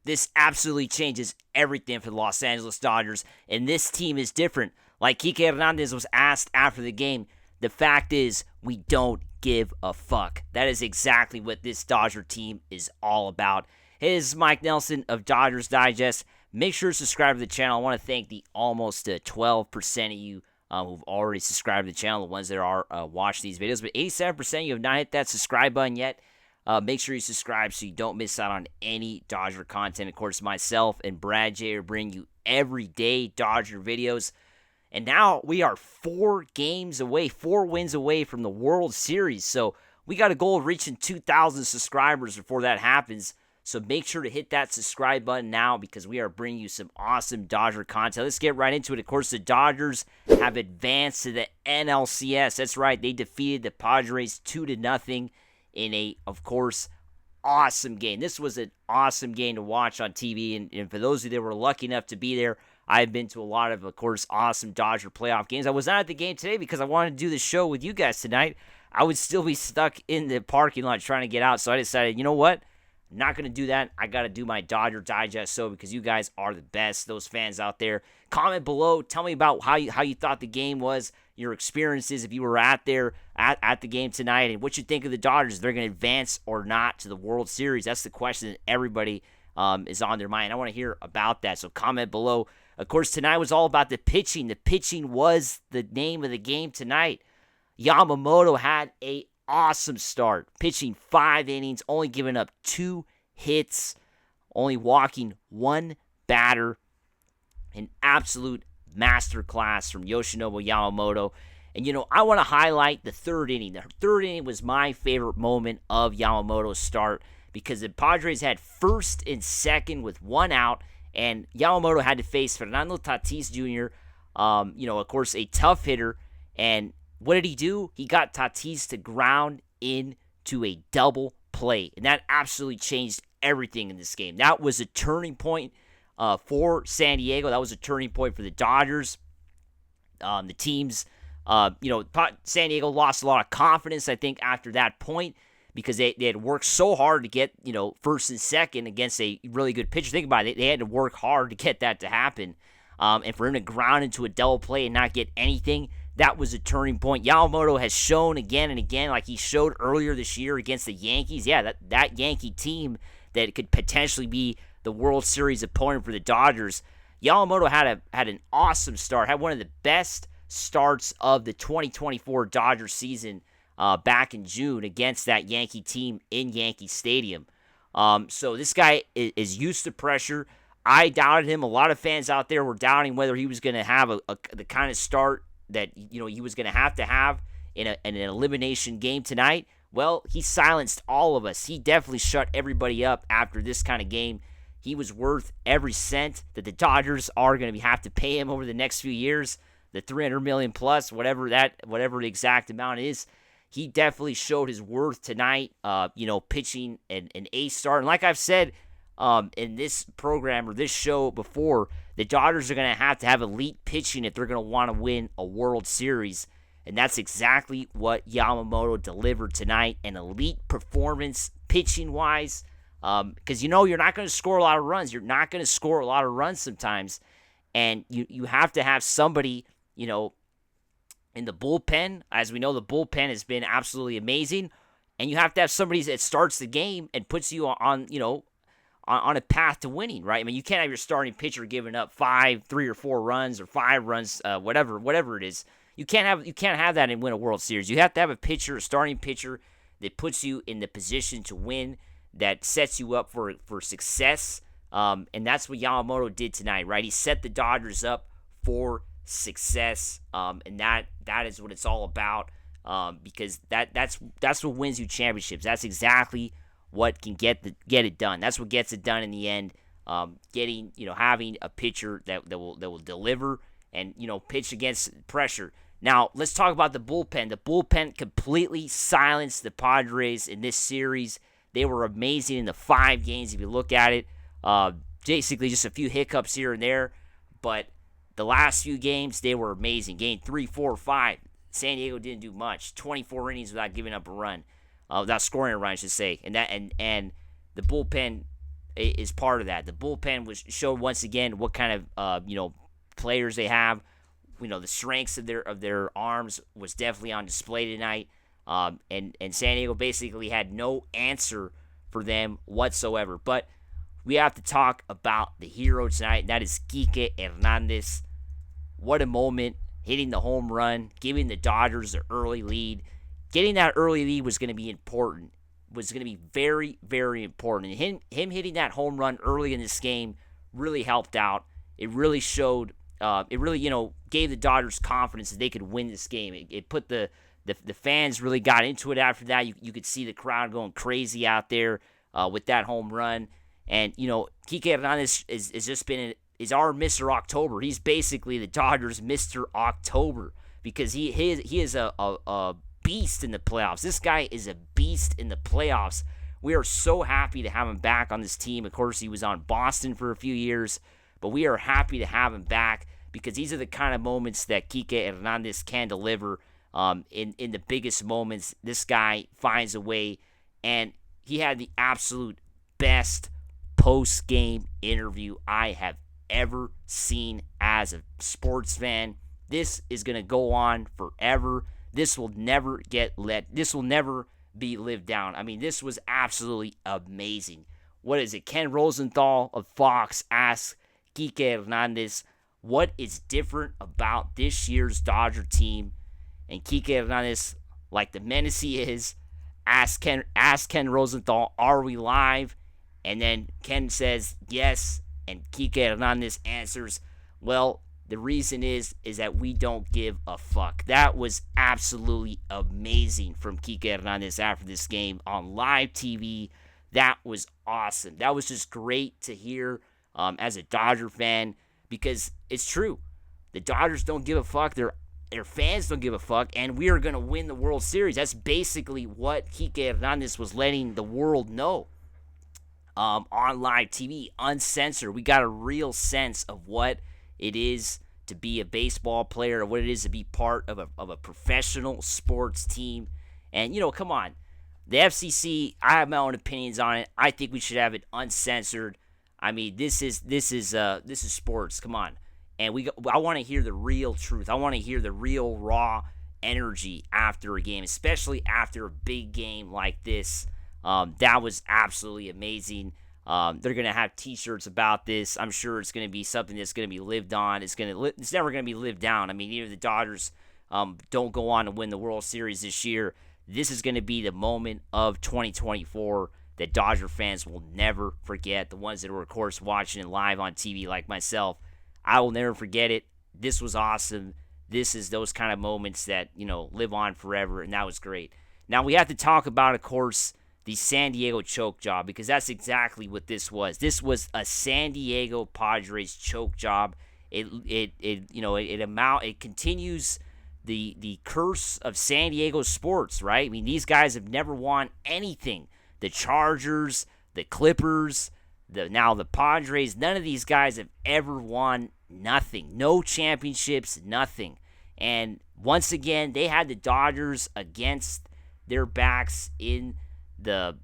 This absolutely changes everything for the Los Angeles Dodgers, and this team is different. Like Kike Hernandez was asked after the game, the fact is we don't give a fuck. That is exactly what this Dodger team is all about. Hey, this is Mike Nelson of Dodgers Digest. Make sure to subscribe to the channel. I want to thank the almost 12% of you who've already subscribed to the channel, the ones that are watching these videos. But 87% of you have not hit that subscribe button yet. Make sure you subscribe so you don't miss out on any Dodger content. Of course, myself and Brad J are bringing you everyday Dodger videos. And now we are 4 wins away from the World Series. So we got a goal of reaching 2,000 subscribers before that happens. So make sure to hit that subscribe button now because we are bringing you some awesome Dodger content. Let's get right into it. Of course, the Dodgers have advanced to the NLCS. That's right. They defeated the Padres 2-0 in a, of course, awesome game. This was an awesome game to watch on TV. And for those of you that were lucky enough to be there, I've been to a lot of course, awesome Dodger playoff games. I was not at the game today because I wanted to do the show with you guys tonight. I would still be stuck in the parking lot trying to get out. So I decided, you know what? I'm not going to do that. I got to do my Dodger Digest show because you guys are the best, those fans out there. Comment below. Tell me about how you thought the game was, your experiences if you were at the game tonight, and what you think of the Dodgers. They're going to advance or not to the World Series. That's the question that everybody is on their mind. I want to hear about that. So comment below. Of course, tonight was all about the pitching. The pitching was the name of the game tonight. Yamamoto had an awesome start, pitching 5 innings, only giving up 2 hits, only walking 1 batter. An absolute masterclass from Yoshinobu Yamamoto. And, I want to highlight the 3rd inning. The 3rd inning was my favorite moment of Yamamoto's start because the Padres had 1st and 2nd with 1 out. And Yamamoto had to face Fernando Tatis Jr., of course, a tough hitter. And what did he do? He got Tatis to ground into a double play. And that absolutely changed everything in this game. That was a turning point for San Diego. That was a turning point for the Dodgers. The teams, San Diego lost a lot of confidence, I think, after that point, because they had worked so hard to get, 1st and 2nd against a really good pitcher. Think about it. They had to work hard to get that to happen. And for him to ground into a double play and not get anything, that was a turning point. Yamamoto has shown again and again, like he showed earlier this year against the Yankees. Yeah, that Yankee team that could potentially be the World Series opponent for the Dodgers. Yamamoto had an awesome start, had one of the best starts of the 2024 Dodgers season back in June against that Yankee team in Yankee Stadium. So this guy is used to pressure. I doubted him. A lot of fans out there were doubting whether he was going to have the kind of start that he was going to have in an elimination game tonight. Well, he silenced all of us. He definitely shut everybody up after this kind of game. He was worth every cent that the Dodgers are going to have to pay him over the next few years. The $300 million plus, whatever the exact amount is. He definitely showed his worth tonight, pitching an ace start. And like I've said in this program or this show before, the Dodgers are going to have elite pitching if they're going to want to win a World Series. And that's exactly what Yamamoto delivered tonight, an elite performance pitching-wise. Because you're not going to score a lot of runs. You're not going to score a lot of runs sometimes. And you have to have somebody, in the bullpen. As we know, the bullpen has been absolutely amazing. And you have to have somebody that starts the game and puts you on a path to winning, right? I mean, you can't have your starting pitcher giving up 3 or 4 runs or 5 runs, whatever it is. You can't have that and win a World Series. You have to have a starting pitcher that puts you in the position to win, that sets you up for success. And that's what Yamamoto did tonight, right? He set the Dodgers up for success, and that is what it's all about. Because that's what wins you championships. That's exactly what can get it done. That's what gets it done in the end. Having a pitcher that will deliver and pitch against pressure. Now let's talk about the bullpen. The bullpen completely silenced the Padres in this series. They were amazing in the 5 games if you look at it. Basically just a few hiccups here and there, but the last few games they were amazing. Game 3, 4, 5. San Diego didn't do much. 24 innings without giving up a run, without scoring a run, I should say. And the bullpen is part of that. The bullpen showed once again what kind of players they have. The strengths of their arms was definitely on display tonight. And San Diego basically had no answer for them whatsoever. But we have to talk about the hero tonight, and that is Kike Hernandez. What a moment, hitting the home run, giving the Dodgers the early lead. Getting that early lead was going to be important, was going to be very, very important. And him hitting that home run early in this game really helped out. It really showed, gave the Dodgers confidence that they could win this game. It put the fans really got into it after that. You could see the crowd going crazy out there with that home run. And, Kike Hernandez is our Mr. October. He's basically the Dodgers' Mr. October because he is a beast in the playoffs. This guy is a beast in the playoffs. We are so happy to have him back on this team. Of course, he was on Boston for a few years, but we are happy to have him back because these are the kind of moments that Kike Hernandez can deliver. In the biggest moments, this guy finds a way, and he had the absolute best post-game interview I have ever seen as a sports fan. This is going to go on forever. This will never be lived down. I mean, this was absolutely amazing. What is it? Ken Rosenthal of Fox asks Kike Hernandez, what is different about this year's Dodger team? And Kike Hernandez, like the menace he is, asks Ken Rosenthal, are we live? And then Ken says, yes. And Kike Hernandez answers, well, the reason is that we don't give a fuck. That was absolutely amazing from Kike Hernandez after this game on live TV. That was awesome. That was just great to hear as a Dodger fan because it's true. The Dodgers don't give a fuck. Their fans don't give a fuck, and we are going to win the World Series. That's basically what Kike Hernandez was letting the world know on live TV, uncensored. We got a real sense of what it is to be a baseball player, what it is to be part of a professional sports team. And, come on. The FCC, I have my own opinions on it. I think we should have it uncensored. I mean, this is sports. Come on. And I want to hear the real truth. I want to hear the real raw energy after a game, especially after a big game like this. That was absolutely amazing. They're going to have T-shirts about this. I'm sure it's going to be something that's going to be lived on. It's never going to be lived down. I mean, even if the Dodgers don't go on to win the World Series this year, this is going to be the moment of 2024 that Dodger fans will never forget. The ones that were, of course, watching it live on TV like myself, I will never forget it. This was awesome. This is those kind of moments that, live on forever, and that was great. Now, we have to talk about, of course, the San Diego choke job, because that's exactly what this was. This was a San Diego Padres choke job. It continues the curse of San Diego sports, right? I mean, these guys have never won anything. The Chargers, the Clippers, now the Padres, none of these guys have ever won nothing. No championships, nothing. And once again, they had the Dodgers against their backs in the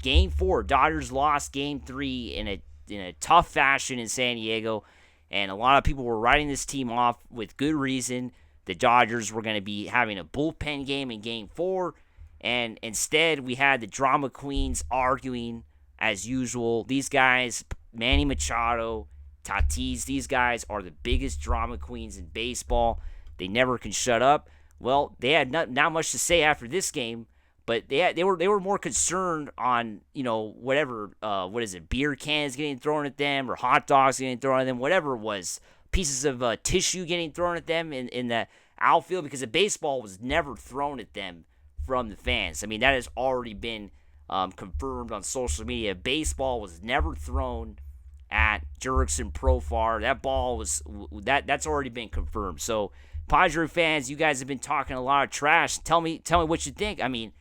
game 4. Dodgers lost game 3 in a tough fashion in San Diego, and a lot of people were writing this team off with good reason. The Dodgers were going to be having a bullpen game in game 4, and instead we had the drama queens arguing as usual. These guys, Manny Machado, Tatis, these guys are the biggest drama queens in baseball. They never can shut up. Well, they had not much to say after this game, but they were more concerned on, beer cans getting thrown at them or hot dogs getting thrown at them, whatever it was, pieces of tissue getting thrown at them in the outfield, because the baseball was never thrown at them from the fans. I mean, that has already been confirmed on social media. Baseball was never thrown at Jurickson Profar. That ball was that's already been confirmed. So, Padre fans, you guys have been talking a lot of trash. Tell me what you think. I mean,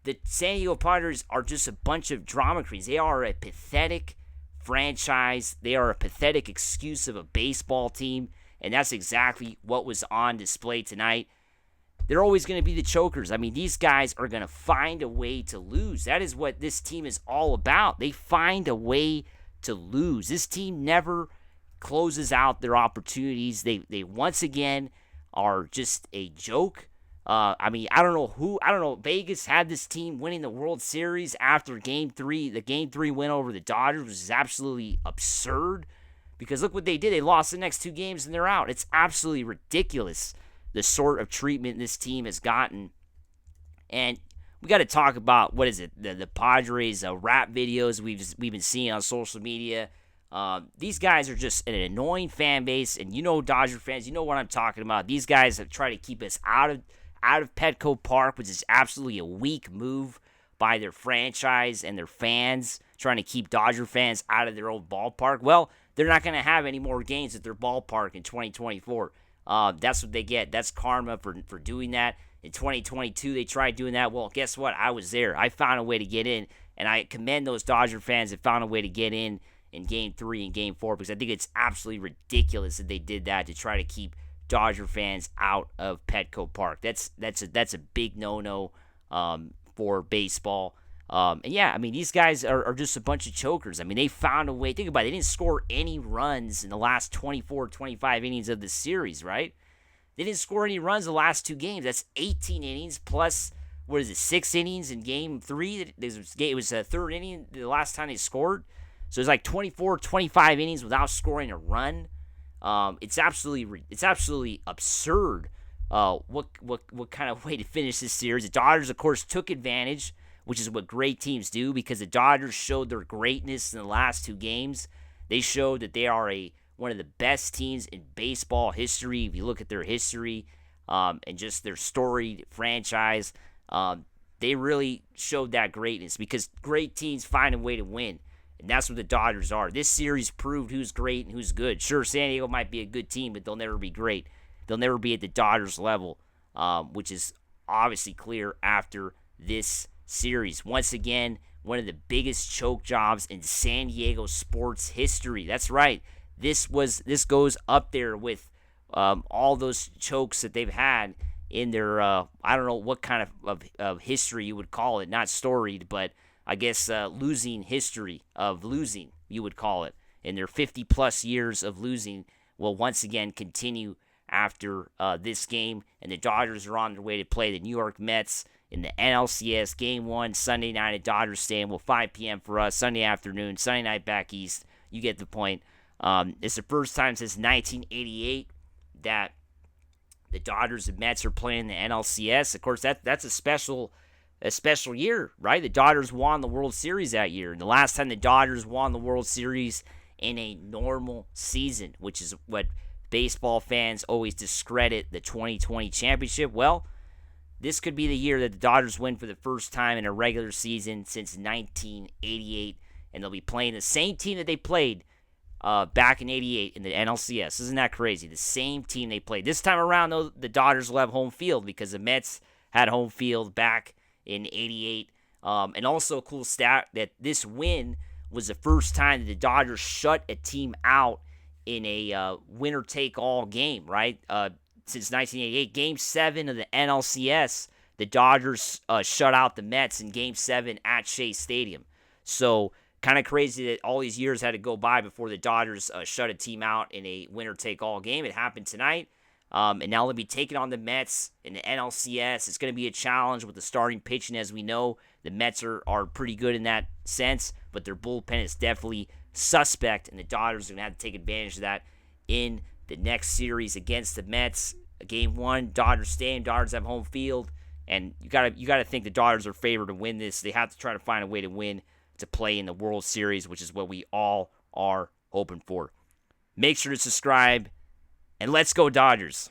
the San Diego Padres are just a bunch of drama queens. They are a pathetic franchise. They are a pathetic excuse of a baseball team, and that's exactly what was on display tonight. they're always going to be the chokers. I mean, these guys are going to find a way to lose. That is what this team is all about. They find a way to lose. This team never closes out their opportunities. They once again are just a joke. I mean, I don't know. Vegas had this team winning the World Series after Game 3. The Game 3 win over the Dodgers was absolutely absurd because look what they did. They lost the next 2 games and they're out. It's absolutely ridiculous the sort of treatment this team has gotten. And we got to talk about, what is it, the Padres rap videos we've been seeing on social media. These guys are just an annoying fan base, and you know, Dodger fans, you know what I'm talking about. These guys have tried to keep us out of Petco Park, which is absolutely a weak move by their franchise and their fans, trying to keep Dodger fans out of their old ballpark. Well, they're not going to have any more games at their ballpark in 2024. That's what they get. That's karma for doing that. In 2022, they tried doing that. Well, guess what? I was there. I found a way to get in, and I commend those Dodger fans that found a way to get in Game 3 and Game 4, because I think it's absolutely ridiculous that they did that to try to keep Dodger fans out of Petco Park. That's a big no-no for baseball. And yeah, I mean, these guys are just a bunch of chokers. I mean, they found a way. Think about it. They didn't score any runs in the last 24, 25 innings of the series, right? They didn't score any runs the last 2 games. That's 18 innings plus, 6 innings in Game 3? It was a third inning the last time they scored. So it's like 24, 25 innings without scoring a run. It's absolutely absurd. What kind of way to finish this series? The Dodgers, of course, took advantage, which is what great teams do, because the Dodgers showed their greatness in the last 2 games. They showed that they are one of the best teams in baseball history. If you look at their history and just their storied franchise, they really showed that greatness, because great teams find a way to win. And that's what the Dodgers are. This series proved who's great and who's good. Sure, San Diego might be a good team, but they'll never be great. They'll never be at the Dodgers level, which is obviously clear after this series. Once again, one of the biggest choke jobs in San Diego sports history. That's right. This goes up there with all those chokes that they've had in their, I don't know what kind of history you would call it. Not storied, but I guess losing history of losing, you would call it. In their 50-plus years of losing will once again continue after this game. And the Dodgers are on their way to play the New York Mets in the NLCS Game 1 Sunday night at Dodgers Stadium. Well, 5 p.m. for us, Sunday afternoon, Sunday night back east. You get the point. It's the first time since 1988 that the Dodgers and Mets are playing the NLCS. Of course, that's a special year, right? The Dodgers won the World Series that year. And the last time the Dodgers won the World Series in a normal season, which is what baseball fans always discredit the 2020 championship. Well, this could be the year that the Dodgers win for the first time in a regular season since 1988. And they'll be playing the same team that they played back in 88 in the NLCS. Isn't that crazy? The same team they played. This time around, though, the Dodgers will have home field because the Mets had home field back in 88. And also a cool stat that this win was the first time that the Dodgers shut a team out in a winner-take-all game, right? Since 1988. Game 7 of the NLCS, the Dodgers shut out the Mets in Game 7 at Shea Stadium. So kind of crazy that all these years had to go by before the Dodgers shut a team out in a winner-take-all game. It happened tonight. And now they'll be taking on the Mets in the NLCS. It's going to be a challenge with the starting pitching. As we know, the Mets are pretty good in that sense, but their bullpen is definitely suspect, and the Dodgers are going to have to take advantage of that in the next series against the Mets. Game 1, Dodgers Stadium. Dodgers have home field, and you gotta think the Dodgers are favored to win this. They have to try to find a way to win to play in the World Series, which is what we all are hoping for. Make sure to subscribe, and let's go Dodgers.